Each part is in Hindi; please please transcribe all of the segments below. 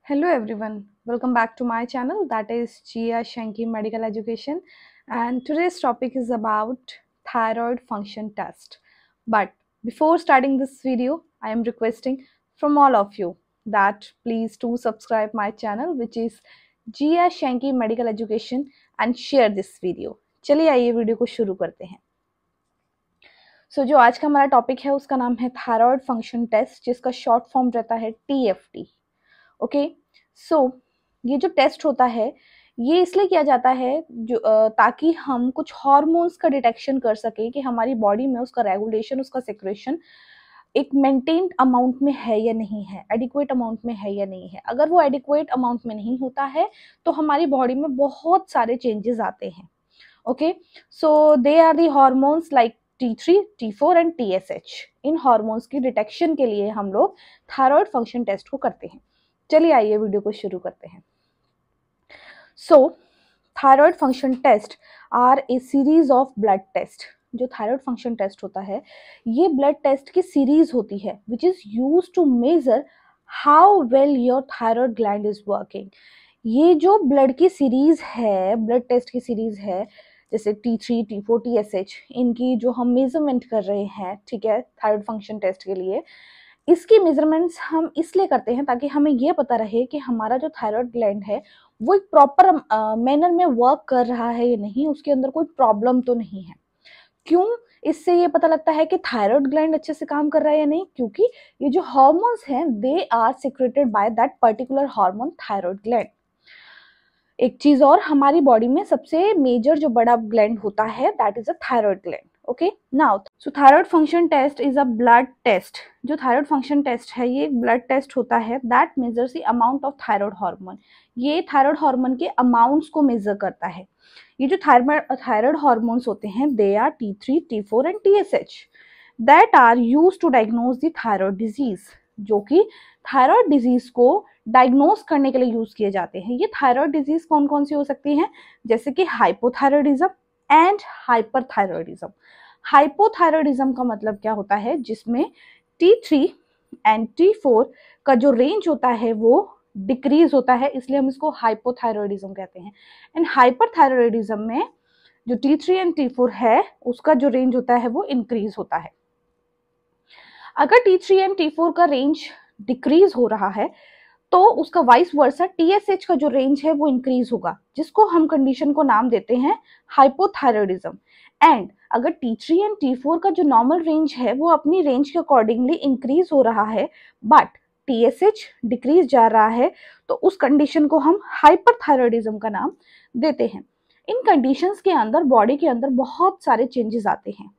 Hello everyone, welcome back to my channel, that is Jia Shanky Medical Education, and today's topic is about thyroid function test. But before starting this video, I am requesting from all of you that please do subscribe my channel which is Jia Shanky Medical Education and share this video. चलिए आइए वीडियो को शुरू करते हैं। जो आज का हमारा टॉपिक है उसका नाम है थायराइड फंक्शन टेस्ट, जिसका शॉर्ट फॉर्म रहता है TFT। ओके, ये जो टेस्ट होता है ये इसलिए किया जाता है ताकि हम कुछ हार्मोन्स का डिटेक्शन कर सके कि हमारी बॉडी में उसका रेगुलेशन, उसका सिक्रेशन एक मेंटेन्ड अमाउंट में है या नहीं है, एडिक्वेट अमाउंट में है या नहीं है। अगर वो एडिक्वेट अमाउंट में नहीं होता है तो हमारी बॉडी में बहुत सारे चेंजेस आते हैं। Okay, so they are the hormones like T3, T4 and TSH। इन हार्मोन्स की डिटेक्शन के लिए हम लोग थायराइड फंक्शन टेस्ट को करते हैं। चलिए आइए वीडियो को शुरू करते हैं। Thyroid function test are a series of blood test. जो थायराइड फंक्शन टेस्ट होता है ये ब्लड टेस्ट की सीरीज होती है which is used to measure how well your thyroid gland is working. ये जो ब्लड की सीरीज है, ब्लड टेस्ट की सीरीज है, जैसे T3, T4, TSH, इनकी जो हम मेजरमेंट कर रहे हैं, ठीक है, थायराइड फंक्शन टेस्ट के लिए, इसकी मेजरमेंट्स हम इसलिए करते हैं ताकि हमें ये पता रहे कि हमारा जो थायराइड ग्लैंड है वो एक प्रॉपर मैनर में वर्क कर रहा है या नहीं, उसके अंदर कोई प्रॉब्लम तो नहीं है। क्यों इससे ये पता लगता है कि थायराइड ग्लैंड अच्छे से काम कर रहा है या नहीं? क्योंकि ये जो हार्मोन्स हैं they are secreted by that particular hormone thyroid gland. एक चीज और, हमारी बॉडी में सबसे मेजर जो बड़ा ग्लैंड होता है that is a thyroid gland. Okay, now thyroid function test is a blood test. जो थायराइड फंक्शन टेस्ट है ये एक ब्लड टेस्ट होता है that measures the amount of thyroid hormone. ये थायराइड हार्मोन के अमाउंट्स को मेजर करता है। ये जो थायराइड हार्मोन्स होते हैं they are T3, T4 and TSH that are used to diagnose the thyroid disease, जो कि थायराइड डिजीज को डायग्नोज करने के लिए यूज किए जाते हैं। ये थायराइड डिजीज कौन कौन सी हो सकती हैं? जैसे कि हाइपोथायराइडिज्म एंड हाइपरथायराइडिज्म। हाइपोथायराइडिज्म का मतलब क्या होता है? जिसमें T3 एंड T4 का जो रेंज होता है वो डिक्रीज होता है, इसलिए हम इसको हाइपोथायराइडिज्म कहते हैं। एंड हाइपरथायराइडिज्म में जो T3 एंड T4 है उसका जो रेंज होता है वो इंक्रीज होता है। अगर T3 एंड T4 का रेंज डिक्रीज हो रहा है तो उसका वाइस वर्सा TSH का जो रेंज है वो इंक्रीज होगा, जिसको हम कंडीशन को नाम देते हैं हाइपोथायराइडिज्म। एंड अगर T3 एंड T4 का जो नॉर्मल रेंज है वो अपनी रेंज के अकॉर्डिंगली इंक्रीज हो रहा है बट TSH डिक्रीज जा रहा है, तो उस कंडीशन को हम हाइपरथायराइडिज्म का नाम देते हैं। इन कंडीशंस के अंदर बॉडी के अंदर बहुत सारे चेंजेस आते हैं,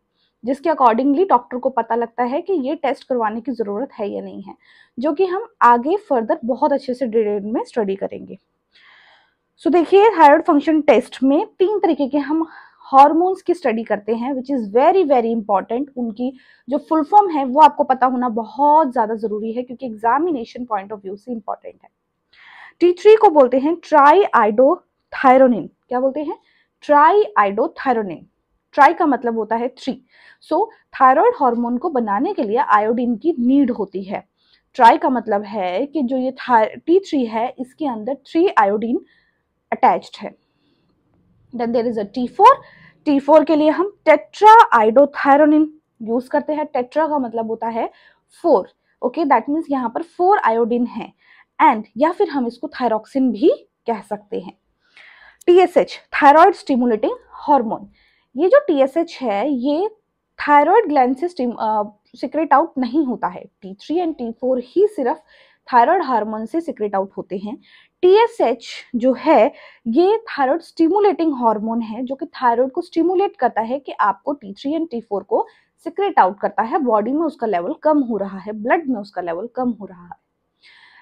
जिसके अकॉर्डिंगली डॉक्टर को पता लगता है कि ये टेस्ट करवाने की जरूरत है या नहीं है, जो कि हम आगे फर्दर बहुत अच्छे से डिटेल में स्टडी करेंगे। देखिए, थायराइड फंक्शन टेस्ट में 3 तरीके के हम हार्मोन्स की स्टडी करते हैं which is very very important. उनकी जो फुल फॉर्म है वो आपको पता होना बहुत ज्यादा जरूरी है क्योंकि एग्जामिनेशन पॉइंट ऑफ व्यू से इंपॉर्टेंट है। T3 को बोलते हैं ट्राई आइडोथायरोनिन। क्या बोलते हैं? Try iodothyronine. ट्राई का मतलब होता है 3। थायराइड हार्मोन को बनाने के लिए आयोडीन की नीड होती है। ट्राई का मतलब है कि जो ये T3 है इसके अंदर 3 आयोडीन अटैच्ड है। Then there is a T4। T4 के लिए हम टेट्रा आइडोथायरोनिन यूज करते हैं। टेट्रा का मतलब होता है 4। ओके, दैट मीन्स यहाँ पर 4 आयोडीन है एंड या फिर हम इसको थायरोक्सिन भी कह सकते हैं। TSH, thyroid stimulating hormone. ये जो TSH है ये थायराइड ग्लैंड से सिक्रेट आउट नहीं होता है। T3 एंड T4 ही सिर्फ थायराइड हार्मोन से सिक्रेट आउट होते हैं। TSH जो है ये थायराइड स्टिमुलेटिंग हार्मोन है, जो कि थायराइड को स्टिमुलेट करता है कि आपको T3 एंड T4 को सिक्रेट आउट करता है। बॉडी में उसका लेवल कम हो रहा है, ब्लड में उसका लेवल कम हो रहा है।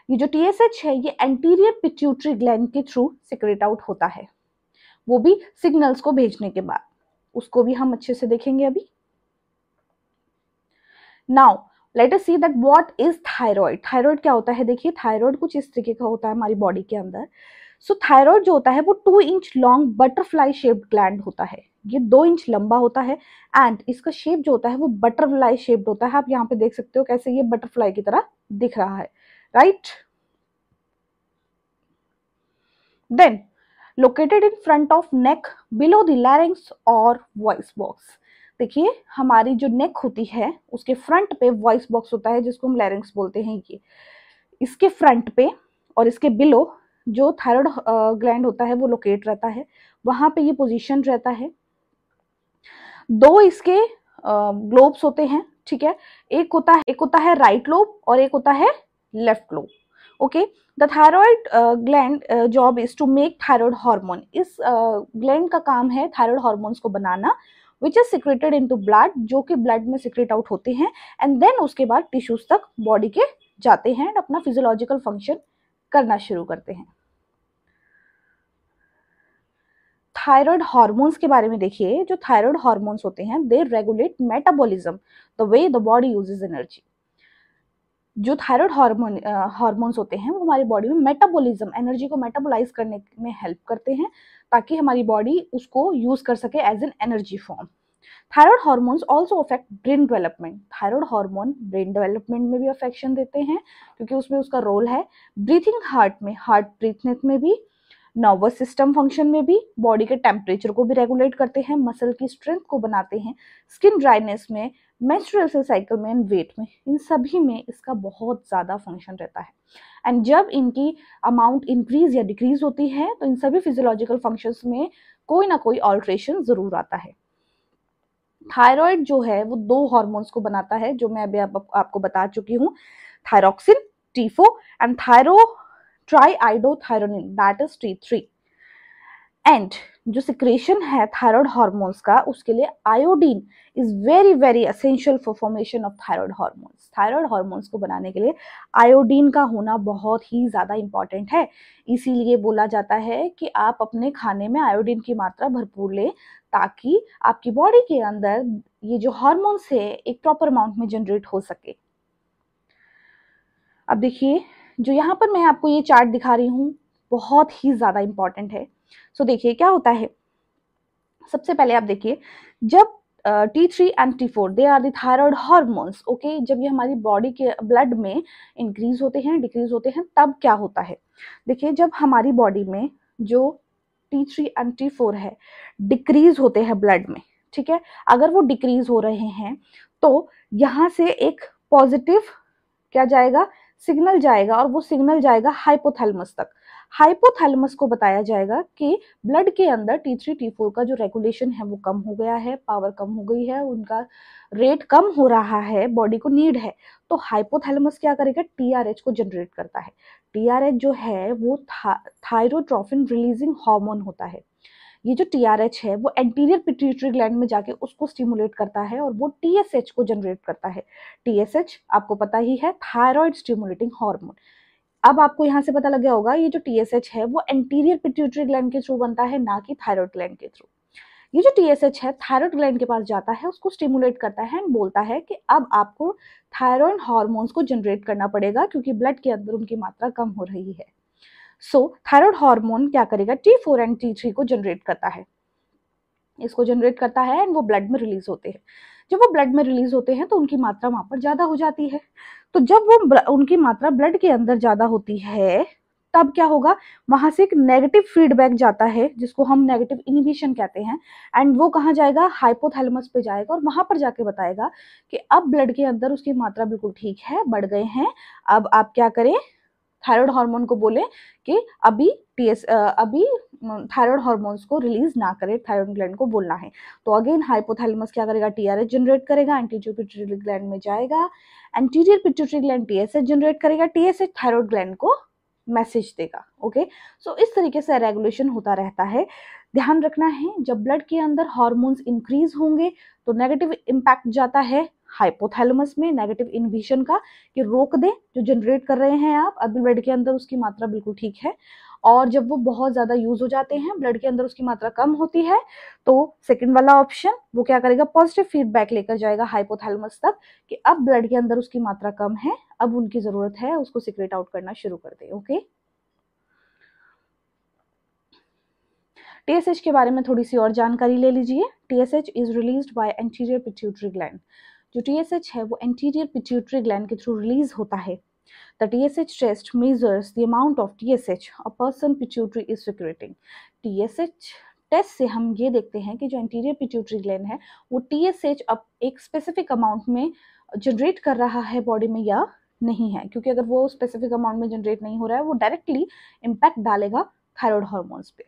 ये जो TSH है ये एंटीरियर पिट्यूटरी ग्लैंड के थ्रू सिक्रेट आउट होता है, वो भी सिग्नल्स को भेजने के बाद। उसको भी हम अच्छे से देखेंगे अभी। Now let us see that what is thyroid. Thyroid क्या होता है? देखिए, थायराइड कुछ इस तरीके का होता है हमारी बॉडी के अंदर। थायराइड जो होता है वो 2 inch long butterfly shaped gland होता है। ये 2 इंच लंबा होता है एंड इसका शेप जो होता है वो बटरफ्लाई शेप्ड होता है। आप यहाँ पे देख सकते हो कैसे ये बटरफ्लाई की तरह दिख रहा है, right? Then located in front of neck below the larynx और वॉइस बॉक्स। देखिए हमारी जो नेक होती है उसके फ्रंट पे वॉइस बॉक्स होता है जिसको हम लैरिंग्स बोलते हैं। ये इसके फ्रंट पे और इसके बिलो जो थायराइड ग्लैंड होता है वो लोकेट रहता है, वहां पे ये पोजीशन रहता है। दो इसके ग्लोब्स होते हैं, ठीक है, एक होता है राइट लोब और एक होता है left lobe. Okay, the thyroid gland job is to make thyroid hormone. इस ग्लैंड का काम है थायराइड हार्मोन्स को बनाना, which is secreted into blood, जो कि ब्लड में सिक्रेट आउट होते हैं एंड देन उसके बाद टिश्यूज तक बॉडी के जाते हैं एंड अपना फिजियोलॉजिकल फंक्शन करना शुरू करते हैं। थायराइड हार्मोन्स के बारे में देखिए, जो थायराइड हार्मोन्स होते हैं they regulate metabolism, the way the body uses energy. जो थायराइड हार्मोन्स होते हैं वो हमारी बॉडी में मेटाबॉलिज्म, एनर्जी को मेटाबोलाइज करने में हेल्प करते हैं ताकि हमारी बॉडी उसको यूज कर सके as an energy form. Thyroid hormones also affect brain development. Thyroid hormone brain development में भी अफेक्शन देते हैं क्योंकि उसमें उसका रोल है। ब्रीथिंग हार्ट में, हार्ट ब्रीथनेस में भी, नर्वस सिस्टम फंक्शन में भी, बॉडी के टेम्परेचर को भी रेगुलेट करते हैं, मसल की स्ट्रेंथ को बनाते हैं, स्किन ड्राइनेस में, मेंस्ट्रुअल साइकिल में एंड वेट में, इन सभी में इसका बहुत ज़्यादा फंक्शन रहता है। एंड जब इनकी अमाउंट इंक्रीज या डिक्रीज होती है तो इन सभी फिजियोलॉजिकल फंक्शंस में कोई ना कोई ऑल्ट्रेशन जरूर आता है। थायराइड जो है वो दो हार्मोन्स को बनाता है जो मैं अभी आपको बता चुकी हूँ, thyroxine T4 and triiodothyronine that is T3। And जो सिक्रेशन है थायराइड हार्मोन्स का उसके लिए iodine is very very essential for formation of thyroid hormones. Thyroid hormones को बनाने के लिए आयोडीन का होना बहुत ही ज़्यादा इंपॉर्टेंट है, इसीलिए बोला जाता है कि आप अपने खाने में आयोडीन की मात्रा भरपूर लें ताकि आपकी बॉडी के अंदर ये जो हार्मोन्स है एक प्रॉपर अमाउंट में जनरेट हो सके। अब देखिए जो यहाँ पर मैं आपको ये चार्ट दिखा रही हूँ बहुत ही ज़्यादा इंपॉर्टेंट है। सो देखिए क्या होता है, सबसे पहले आप देखिए जब T3 and T4 they are the thyroid hormones. Okay, जब ये हमारी बॉडी के ब्लड में इंक्रीज होते हैं डिक्रीज होते हैं तब क्या होता है। देखिए जब हमारी बॉडी में जो T3 एंड T4 है डिक्रीज होते हैं ब्लड में, ठीक है, अगर वो डिक्रीज हो रहे हैं तो यहाँ से एक पॉजिटिव क्या जाएगा, सिग्नल जाएगा और वो सिग्नल जाएगा हाइपोथैलेमस तक। हाइपोथैलेमस को बताया जाएगा कि ब्लड के अंदर T3 T4 का जो रेगुलेशन है वो कम हो गया है, पावर कम हो गई है, उनका रेट कम हो रहा है, बॉडी को नीड है। तो हाइपोथैलेमस क्या करेगा, TRH को जनरेट करता है। TRH जो है वो थायरोट्रोफिन रिलीजिंग हार्मोन होता है। ये जो TRH है वो एंटीरियर पिट्यूटरी ग्लैंड में जाके उसको स्टिमुलेट करता है और वो TSH को जनरेट करता है। TSH आपको पता ही है, थायराइड स्टिमुलेटिंग हार्मोन। अब आपको यहाँ से पता लग गया होगा ये जो TSH है वो एंटीरियर पिट्यूटरी ग्लैंड के थ्रू बनता है, ना कि थायराइड ग्लैंड के थ्रू। ये जो TSH है थायराइड ग्लैंड के पास जाता है, उसको स्टिमुलेट करता है एंड बोलता है कि अब आपको थायराइड हार्मोन्स को जनरेट करना पड़ेगा क्योंकि ब्लड के अंदर उनकी मात्रा कम हो रही है। सो थायराइड हार्मोन क्या करेगा, T4 एंड T3 को जनरेट करता है, इसको जनरेट करता है एंड वो ब्लड में रिलीज होते हैं। जब वो ब्लड में रिलीज होते हैं तो उनकी मात्रा वहां पर ज्यादा हो जाती है। तो जब वो उनकी मात्रा ब्लड के अंदर ज्यादा होती है तब क्या होगा, वहां से एक नेगेटिव फीडबैक जाता है जिसको हम नेगेटिव इनिबिशन कहते हैं एंड वो कहाँ जाएगा, हाइपोथैलेमस पे जाएगा और वहां पर जाके बताएगा कि अब ब्लड के अंदर उसकी मात्रा बिल्कुल ठीक है, बढ़ गए हैं, अब आप क्या करें, थायराइड हार्मोन को बोले कि अभी थायराइड हार्मोन्स को रिलीज ना करे, थायराइड ग्लैंड को बोलना है। तो अगेन हाइपोथैलेमस क्या करेगा, TRH जनरेट करेगा, एंटीरियर पिट्यूटरी ग्लैंड में जाएगा, anterior pituitary gland TSH generate करेगा, TSH थायराइड ग्लैंड को मैसेज देगा। ओके, सो इस तरीके से रेगुलेशन होता रहता है। ध्यान रखना है जब ब्लड के अंदर हार्मोन्स इंक्रीज होंगे तो नेगेटिव इम्पैक्ट जाता है हाइपोथैलेमस में, नेगेटिव इनहिबिशन का, कि रोक दे जो जनरेट कर रहे हैं आप, अभी ब्लड के अंदर उसकी मात्रा बिल्कुल ठीक है। और जब वो बहुत ज्यादा यूज हो जाते हैं, ब्लड के अंदर उसकी मात्रा कम होती है, तो सेकंड वाला ऑप्शन वो क्या करेगा, पॉजिटिव फीडबैक लेकर जाएगा हाइपोथैलेमस तक कि अब ब्लड के अंदर उसकी मात्रा कम है, अब उनकी जरूरत है उसको सिक्रेट आउट करना शुरू कर दे। ओके, TSH के बारे में थोड़ी सी और जानकारी ले लीजिए। TSH is released by anterior pituitary gland. जो TSH है वो एंटीरियर पिट्यूटरी ग्लैंड के थ्रू रिलीज होता है। The TSH test measures the amount of TSH a person pituitary is secreting. TSH test से हम ये देखते हैं कि जो एंटीरियर पिट्यूटरी ग्लैंड है वो TSH अब एक स्पेसिफिक अमाउंट में जनरेट कर रहा है बॉडी में या नहीं है, क्योंकि अगर वो स्पेसिफिक अमाउंट में जनरेट नहीं हो रहा है वो डायरेक्टली इम्पैक्ट डालेगा थायराइड हार्मोन्स पे।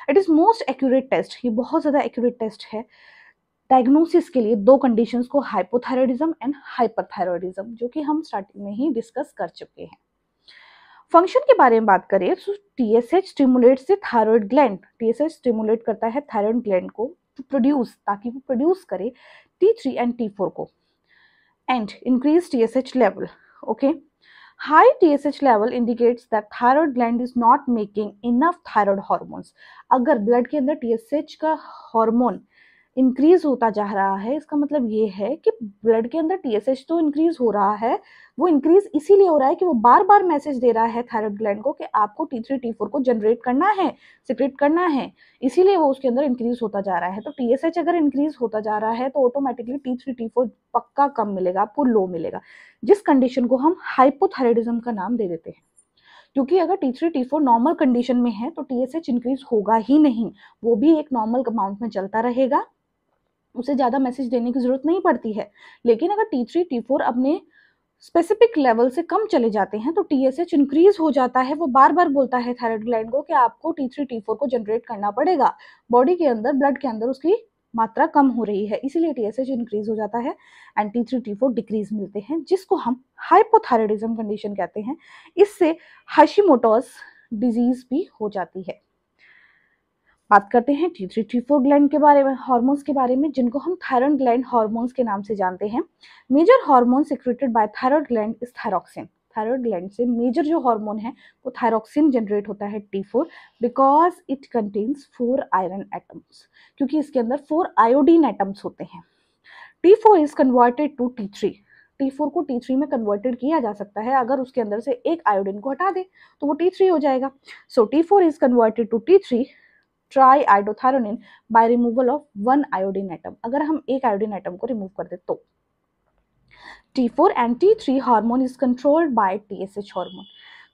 It is most accurate test, ये बहुत ज़्यादा एक्यूरेट टेस्ट है डायग्नोसिस के लिए दो कंडीशंस को, हाइपोथायरॉयडिज्म एंड हाइपरथायरॉयडिज्म, जो कि हम स्टार्टिंग में ही डिस्कस कर चुके हैं। फंक्शन के बारे में बात करें तो TSH stimulates the thyroid gland, TSH stimulate करता है थायराइड ग्लैंड को टू प्रोड्यूस, ताकि वो प्रोड्यूस करे T3 एंड T4 को and increase TSH level. Okay, high TSH level indicates that thyroid gland is not making enough thyroid hormones. अगर ब्लड के अंदर TSH का हार्मोन इंक्रीज होता जा रहा है, इसका मतलब ये है कि ब्लड के अंदर TSH तो इंक्रीज हो रहा है, वो इंक्रीज इसीलिए हो रहा है कि वो बार बार मैसेज दे रहा है थायराइड ग्लैंड को कि आपको T3 T4 को जनरेट करना है, सिक्रेट करना है, इसीलिए वो उसके अंदर इंक्रीज होता जा रहा है। तो TSH अगर इंक्रीज होता जा रहा है तो ऑटोमेटिकली T3 T4 पक्का कम मिलेगा, आपको लो मिलेगा, जिस कंडीशन को हम हाइपोथायराइडिज्म का नाम दे देते हैं। क्योंकि अगर T3 T4 नॉर्मल कंडीशन में है तो TSH इंक्रीज होगा ही नहीं, वो भी एक नॉर्मल अमाउंट में चलता रहेगा, उसे ज़्यादा मैसेज देने की ज़रूरत नहीं पड़ती है। लेकिन अगर T3 T4 अपने स्पेसिफिक लेवल से कम चले जाते हैं तो TSH इंक्रीज हो जाता है, वो बार बार बोलता है थायराइड ग्लैंड को कि आपको T3 T4 को जनरेट करना पड़ेगा, बॉडी के अंदर ब्लड के अंदर उसकी मात्रा कम हो रही है, इसीलिए TSH इंक्रीज हो जाता है एंड T3 T4 डिक्रीज मिलते हैं, जिसको हम हाइपोथायराइडिज्म कंडीशन कहते हैं। इससे हाशिमोटोस डिजीज भी हो जाती है। बात करते हैं T3 T4 ग्लैंड के बारे में, हार्मोन्स के बारे में, जिनको हम थायराइड ग्लैंड हार्मोन्स के नाम से जानते हैं। Major hormone secreted by thyroid gland is thyroxine. Thyroid gland से मेजर जो हार्मोन है वो थायरोक्सिन जनरेट होता है T4, because it contains 4 iron atoms, क्योंकि इसके अंदर 4 आयोडीन एटम्स होते हैं। T4 is converted to T3, T4 को T3 में कन्वर्टेड किया जा सकता है, अगर उसके अंदर से एक आयोडीन को हटा दे तो वो T3 हो जाएगा। So T4 is converted to T3 triiodothyronine by removal of 1 iodine atom. अगर हम एक आयोडीन एटम को रिमूव कर दे तो T4 and T3 hormone is controlled by TSH hormone.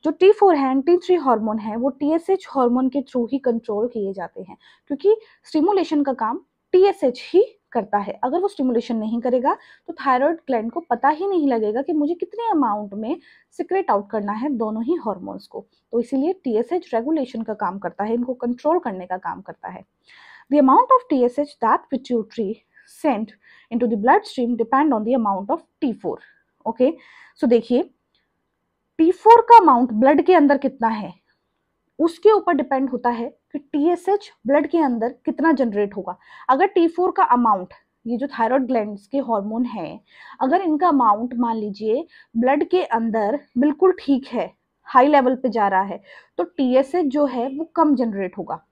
जो T4 है एंड T3 हार्मोन है वो TSH हार्मोन के थ्रू ही कंट्रोल किए जाते हैं, क्योंकि स्टिमुलेशन का काम TSH ही करता है। अगर वो स्टिमुलेशन नहीं करेगा तो थायराइड ग्लैंड को पता ही नहीं लगेगा कि मुझे कितने अमाउंट में सिक्रेट आउट करना है दोनों ही हार्मोन्स को, तो इसीलिए TSH रेगुलेशन का काम करता है, इनको कंट्रोल करने का काम करता है। The amount of TSH that pituitary sent into the bloodstream depend on the amount of T4. Okay, so देखिए T4 का अमाउंट ब्लड के अंदर कितना है उसके ऊपर डिपेंड होता है कि TSH ब्लड के अंदर कितना जनरेट होगा। अगर T4 का अमाउंट, ये जो थायराइड ग्लैंड्स के हार्मोन है, अगर इनका अमाउंट मान लीजिए ब्लड के अंदर बिल्कुल ठीक है, हाई लेवल पे जा रहा है, तो TSH जो है वो कम जनरेट होगा,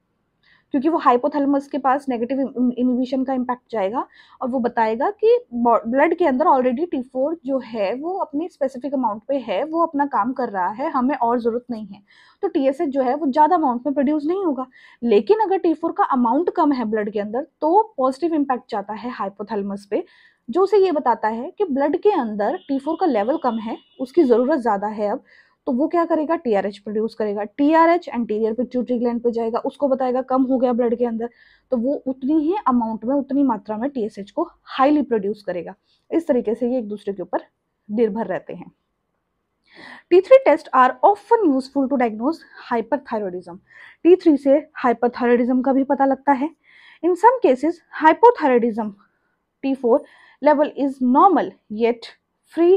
क्योंकि वो हाइपोथैलेमस के पास नेगेटिव इनहिबिशन का इम्पैक्ट जाएगा और वो बताएगा कि ब्लड के अंदर ऑलरेडी T4 जो है वो अपनी स्पेसिफिक अमाउंट पे है, वो अपना काम कर रहा है, हमें और ज़रूरत नहीं है, तो TSH जो है वो ज़्यादा अमाउंट में प्रोड्यूस नहीं होगा। लेकिन अगर T4 का अमाउंट कम है ब्लड के अंदर तो पॉजिटिव इम्पैक्ट जाता है हाइपोथैलेमस पे, जो उसे ये बताता है कि ब्लड के अंदर T4 का लेवल कम है, उसकी ज़रूरत ज़्यादा है अब, तो वो क्या करेगा, TRH प्रोड्यूस करेगा। TRH एंटीरियर पिट्यूटरी ग्लैंड पे जाएगा, उसको बताएगा कम हो गया ब्लड के अंदर, तो वो उतनी ही अमाउंट में, उतनी मात्रा में TSH को हाईली प्रोड्यूस करेगा। इस तरीके से ये एक दूसरे के ऊपर निर्भर रहते हैं। T3 test are often useful to diagnose hyperthyroidism. T3 से हाइपरथायरॉयडिज्म का भी पता लगता है। In some cases hypothyroidism T4 level is normal yet free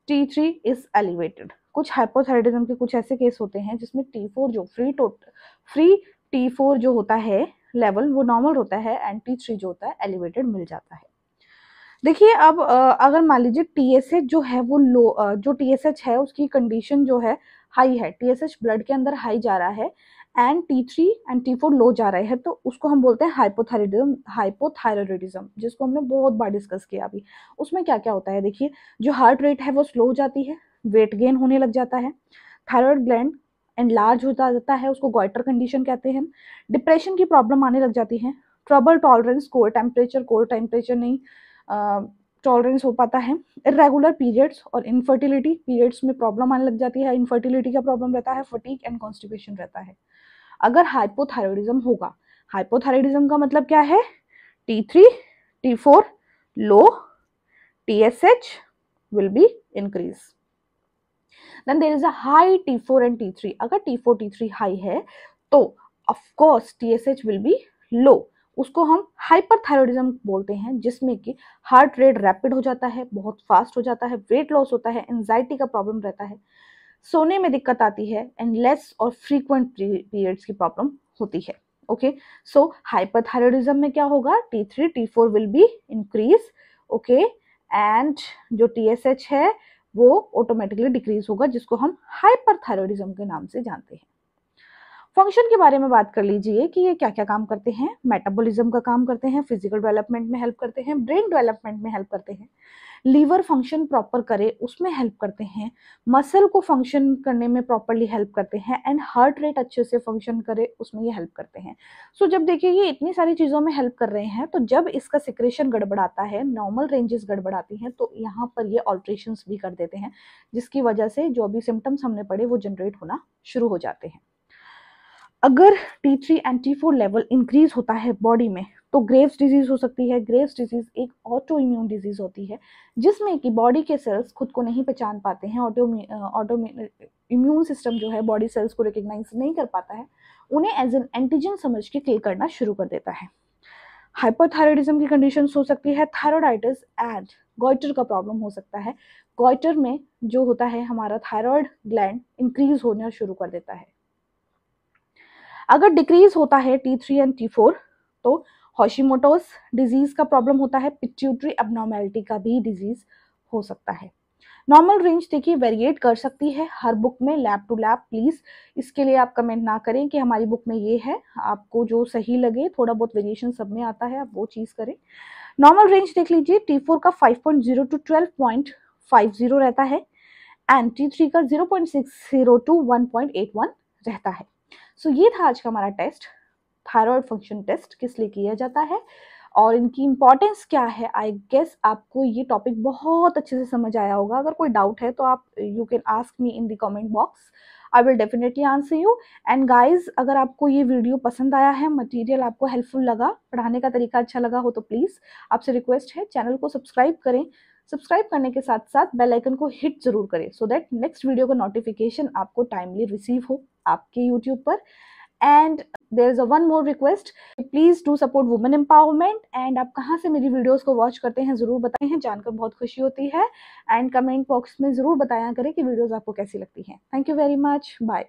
T3 is elevated। कुछ हाइपोथायरॉयडिज्म के कुछ ऐसे केस होते हैं जिसमें T4 जो फ्री T4 जो होता है लेवल वो नॉर्मल होता है एंड T3 जो होता है एलिवेटेड मिल जाता है। देखिए अब अगर मान लीजिए TSH जो है वो लो, जो TSH है उसकी कंडीशन जो है हाई है, TSH ब्लड के अंदर हाई जा रहा है एंड T3 एंड T4 लो जा रहे हैं, तो उसको हम बोलते हैं हाइपोथायरॉयडिज्म, जिसको हमने बहुत बार डिस्कस किया अभी। उसमें क्या क्या होता है, देखिए जो हार्ट रेट है वो स्लो हो जाती है, वेट गेन होने लग जाता है, थायराइड ग्लैंड एनलार्ज होता जाता है, उसको गॉइटर कंडीशन कहते हैं, डिप्रेशन की प्रॉब्लम आने लग जाती है, ट्रबल टॉलरेंस, कोल्ड टेम्परेचर नहीं, टॉलरेंस हो पाता है। इरेगुलर पीरियड्स और इनफर्टिलिटी, पीरियड्स में प्रॉब्लम आने लग जाती है, इनफर्टिलिटी का प्रॉब्लम रहता है, फटीग एंड कॉन्स्टिपेशन रहता है। अगर हाइपोथायरॉयडिज्म होगा, हाइपोथायरॉयडिज्म का मतलब क्या है, T3 T4 low, TSH will be increase. Then there is a high T4 and T3. अगर T4 T3 high है तो of course TSH will be low. उसको हम हाइपरथायरॉयडिज्म बोलते हैं, जिसमें कि हार्ट रेट रैपिड हो जाता है, बहुत फास्ट हो जाता है, वेट लॉस होता है, एंजाइटी का प्रॉब्लम रहता है, सोने में दिक्कत आती है, एंड लेस और फ्रीक्वेंट पीरियड्स की प्रॉब्लम होती है। ओके, सो हाइपरथायरॉयडिज्म में क्या होगा, T3 T4 will be increase, okay, and जो TSH है वो ऑटोमेटिकली डिक्रीज होगा, जिसको हम हाइपरथायरॉयडिज्म के नाम से जानते हैं। फंक्शन के बारे में बात कर लीजिए कि ये क्या क्या काम करते हैं। मेटाबॉलिज्म का काम करते हैं, फिजिकल डेवलपमेंट में हेल्प करते हैं, ब्रेन डेवलपमेंट में हेल्प करते हैं, लीवर फंक्शन प्रॉपर करे उसमें हेल्प करते हैं, मसल को फंक्शन करने में प्रॉपरली हेल्प करते हैं, एंड हार्ट रेट अच्छे से फंक्शन करे उसमें ये हेल्प करते हैं। सो जब देखिए ये इतनी सारी चीज़ों में हेल्प कर रहे हैं, तो जब इसका सिक्रेशन गड़बड़ाता है, नॉर्मल रेंजेस गड़बड़ाती हैं, तो यहाँ पर ये ऑल्ट्रेशंस भी कर देते हैं, जिसकी वजह से जो भी सिम्टम्स हमने पढ़े वो जनरेट होना शुरू हो जाते हैं। अगर T3 and T4 level increase होता है बॉडी में, तो ग्रेव्स डिजीज हो सकती है। ग्रेव्स डिजीज एक ऑटो इम्यून डिजीज होती है, जिसमें कि बॉडी के सेल्स खुद को नहीं पहचान पाते हैं, ऑटो इम्यून सिस्टम जो है बॉडी सेल्स को रिकग्नाइज नहीं कर पाता है, उन्हें एज एन एंटीजन समझ के किल करना शुरू कर देता है। हाइपोथायरॉयडिज्म की कंडीशन हो सकती है, थायराइडाइटिस एंड गॉइटर का प्रॉब्लम हो सकता है। गॉइटर में जो होता है हमारा थायराइड ग्लैंड इंक्रीज होना शुरू कर देता है। अगर डिक्रीज होता है T3 एंड T4 तो हॉशिमोटोस डिजीज का प्रॉब्लम होता है, पिट्यूटरी एब्नॉर्मेलिटी का भी डिजीज हो सकता है। नॉर्मल रेंज देखिए वेरिएट कर सकती है हर बुक में, लैब टू लैब। प्लीज इसके लिए आप कमेंट ना करें कि हमारी बुक में ये है, आपको जो सही लगे, थोड़ा बहुत वेरिएशन सब में आता है, आप वो चीज करें। नॉर्मल रेंज देख लीजिए, T4 का 5.0 टू 12.50 रहता है, एंड T3 का 0.60 टू 1.81 रहता है। सो ये था आज का हमारा टेस्ट, थायराइड फंक्शन टेस्ट किस लिए किया जाता है और इनकी इंपॉर्टेंस क्या है। आई गेस आपको ये टॉपिक बहुत अच्छे से समझ आया होगा। अगर कोई डाउट है तो आप you can ask me in the comment box, I will definitely answer you. And guys, अगर आपको ये वीडियो पसंद आया है, मटेरियल आपको हेल्पफुल लगा, पढ़ाने का तरीका अच्छा लगा हो, तो प्लीज़ आपसे रिक्वेस्ट है चैनल को सब्सक्राइब करें। सब्सक्राइब करने के साथ साथ बेल आइकन को हिट जरूर करें, सो दैट नेक्स्ट वीडियो का नोटिफिकेशन आपको टाइमली रिसीव हो आपके यूट्यूब पर। And there is a one more request, please do support women empowerment. And आप कहाँ से मेरी वीडियोस को वॉच करते हैं जरूर बताएं, हैं जानकर बहुत खुशी होती है। एंड कमेंट बॉक्स में जरूर बताया करें कि वीडियोस आपको कैसी लगती हैं। Thank you very much, bye.